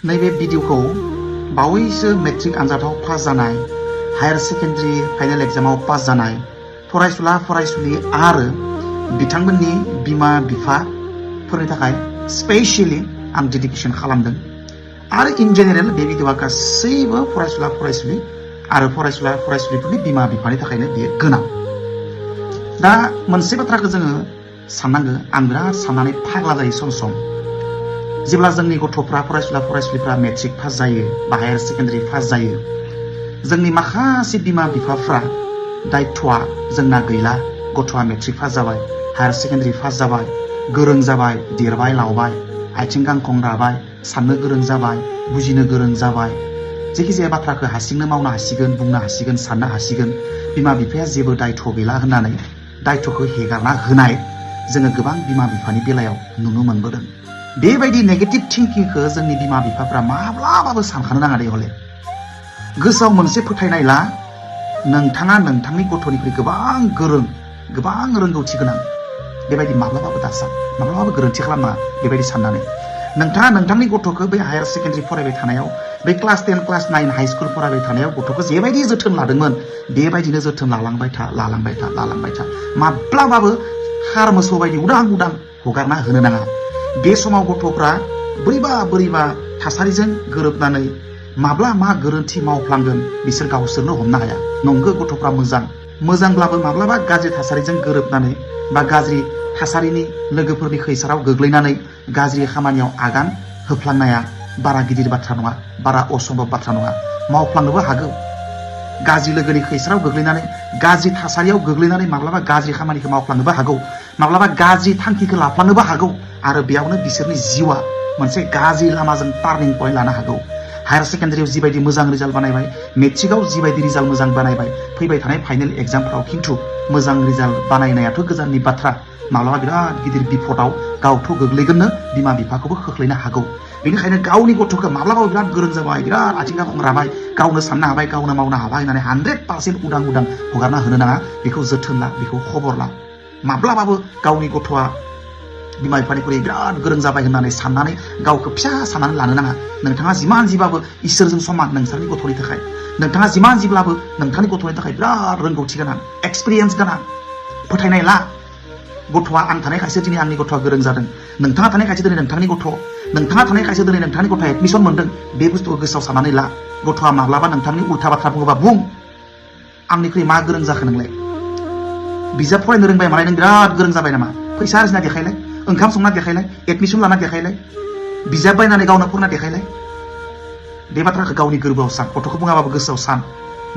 नैबे भिडिअखौ बावैसो मेट्रिक आनजादाव पास जानाय हायार सेकेन्डारि फाइनाल एग्जामाव पास जानाय फरायसुला फरायसुलि आरो बिथांमोननि बिमा बिफाफोरनि थाखाय स्पेशली आं डेडिकेसन खालामदों आरो इन जेनेरेल बे भिडिअआ गासैबो फरायसुला फरायसुलि आरो फरायसुला फरायसुलिफोरनि बिमा बिफानि थाखायनो बेयो गोनां। दा मोनसे बाथ्राखौ जोङो साननांगो, आं बिराद साननानै फाग्ला जायो सम सम। जेब्ला जोंनि गथ'फ्रा फरायसुला फरायसुलिफ्रा मेट्रिक पास जायो बा हायार सेकेन्डारि पास जायो, जोंनि माखासे बिमा बिफाफ्रा दायथ'आ जोंना गैला। गथ'आ मेट्रिक पास जाबाय, हायार सेकेन्डारि पास जाबाय, गोरों जाबाय, देरबाय लावबाय, आथिं गांखं राबाय, साननो गोरों जाबाय, बुजिनो गोरों जाबाय, जेखिजाया बाथ्राखौ हारसिंनो मावनो हासिगोन, बुंनो हासिगोन, साननो हासिगोन, बिमा बिफाया जेबो दायथ' गैला होननानै दायथ'खौ हेगारना होनाय जोङो गोबां बिमा बिफानि बेलायाव नुनो मोनबोदों। बेबायदि नेगेटिभ थिंकिंखौ जोंनि बिमा बिफाफ्रा माब्लाबाबो सानखानो नाङा दे हले। गोसोआव मोनसे फोथायनाय ला, नोंथाङा नोंथांनि गथ'निख्रुइ गोबां गोरों, गोबां रोंगौथि गोनां। बेबायदि माब्लाबाबो दासान, माब्लाबाबो गोरोन्थि खालामनाङा बेबायदि साननानै। नोंथाङा नोंथांनि गथ'खौ बे हायार सेकेन्डारि फरायबाय थानायाव, बे क्लास 10 क्लास 9 हाइ स्कुल फरायबाय थानायाव गथ'खौ जेबायदि जोथोन लादोंमोन बेबायदिनो जोथोन लालांबाय था, लालांबाय था, लालांबाय था। माब्लाबाबो हार मोसौ बायदि उदां उदां हगारना होनो नाङा। बे समाव गथ'फ्रा बोरैबा थासारिजों गोरोबनानै माब्ला मा गोरोन्थि मावफ्लांगोन बिसोर गावसोरनो हमनो हाया। नंगौ गथ'फ्रा मोजांब्लाबो माब्लाबा गाज्रि थासारिजों गोरोबनानै बा गाज्रि थासारिनि लोगोफोरनि खैसाराव गोग्लैनानै गाज्रि खामानियाव आगान होफ्लांनाया बारा गिदिर बाथ्रा नङा, बारा असम्भब बाथ्रा नङा। मावफ्लांनोबो हागौ। गाज्रि लोगोनि खैसाराव गोग्लैनानै, गाज्रि थासारियाव गोग्लैनानै माब्लाबा गाज्रि खामानिखौ मावफ्लांनोबो हागौ, माब्लाबा गाज्रि थांखिखौ लाफ्लांनोबो हागौ आरो बेयावनो बिसोरनि जिउआ मोनसे गाज्रि लामाजों टार्निं पइन्ट लानो हागौ। हायार सेकेन्डारियाव जिबायदि मोजां रिजाल्ट बानायबाय, मेट्रिकआव जिबायदि रिजाल्ट मोजां बानायबाय, फैबाय थानाय फाइनेल एग्जामफ्राव खिन्थु मोजां रिजाल्ट बानायनायाथ' गोजाननि बाथ्रा, माब्लाबा बिराद गिदिर बिपदआव गावथ' गोग्लैगोननो, बिमा बिफाखौबो खोख्लैनो हागौ। बेनिखायनो गावनि गथ'खौ माब्लाबाबो बिराद गोरों जाबाय, बिराद आथिं गांखं राबाय, गावनो साननो हाबाय, गावनो मावनो हाबाय होननानै 100% उदां हगारना होनो नाङा। बेखौ जोथोन ला, बेखौ खबर ला। माब्लाबाबो गावनि गथ'आ बिमा बिफानिख्रुइ बिराद गोरों जाबाय होननानै साननानै गावखौ फिसा साननानै लानो नाङा। नोंथाङा जिमान जिबाबो इसोरजों समान नोंथांनि गथ'नि थाखाय। नोंथाङा जिमान जिब्लाबो नोंथांनि गथ'नि थाखाय बिराद रोंगौथि गोनां, एक्सपिरियेन्स गोनां। फोथायनाय ला, गथ'आ आं थानायखायसो दिनै आंनि गथ'आ गोरों जादों, नोंथाङा थानायखायसो दिनै नोंथांनि गथ'आ एडमिसन मोनदों। बे बुस्थुखौ गोसोआव साननानै ला। गथ'आ माब्लाबा नोंथांनि उल्था बाथ्रा बुङोबा बुं, आंनिख्रुइ मा गोरों जाखो नोंलाय? बिजाब फरायनो रोंबाय मालाय नों बिराद गोरों जाबाय नामा? फैसा आरजिना देखायलाय, ओंखाम संना देखायलाय, एडमिसन लाना देखायलाय, बिजाब बायनानै गावनो फरायना देखायलाय। बे बाथ्राखौ गावनि गोरबोआव सान, गथ'खौ बुङाबाबो गोसोआव सान।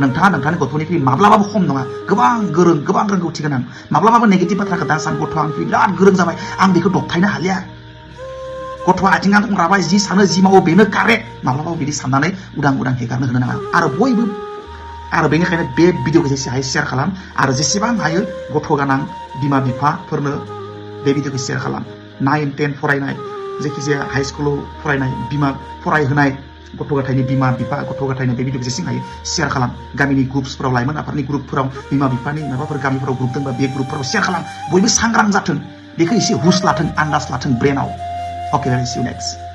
नोंथाङा नोंथांनि गथ'निख्रुइ माब्लाबाबो खम नङा, गोबां गोरों, गोबां रोंगौथि गोनां। माब्लाबाबो नेगेटिभ बाथ्राखौ दा सान, गथ'आ आंनिख्रुइ बिराद गोरों जाबाय, आं बेखौ दबथायनो हालिया। गथ'आ आथिं गांखं राबाय, जि सानो जि मावो बेनो कारेक्ट, माब्लाबाबो बिदि साननानै उदां हेगारनो होनो नाङा। आरो बेनिखायनो बे भिडिअखौ जेसे हायो शेयार खालाम आरो जेसेबां हायो गथ' गोनां बिमा बिफाफोरनो बे भिडिअखौ शेयार खालाम। 9, 10 फरायनाय, जायखिजाया हाइ स्कुलाव फरायनाय फरायहोनाय गथ' गथायनि बिमा बिफा, गथ' गथायनो बे भिडिअखौ जेसेबां हायो शेयार खालाम। गामिनि ग्रुप्सफोराव, लाइमोन आफादनि ग्रुपफोराव, बिमा बिफानि माबाफोर गामिफोराव ग्रुप दंबा बे ग्रुपफोराव शेयार खालाम। बयबो सांग्रां जाथों, बेखौ एसे हुस लाथों, आन्दाज लाथों ब्रेनाव। Okay, see you next.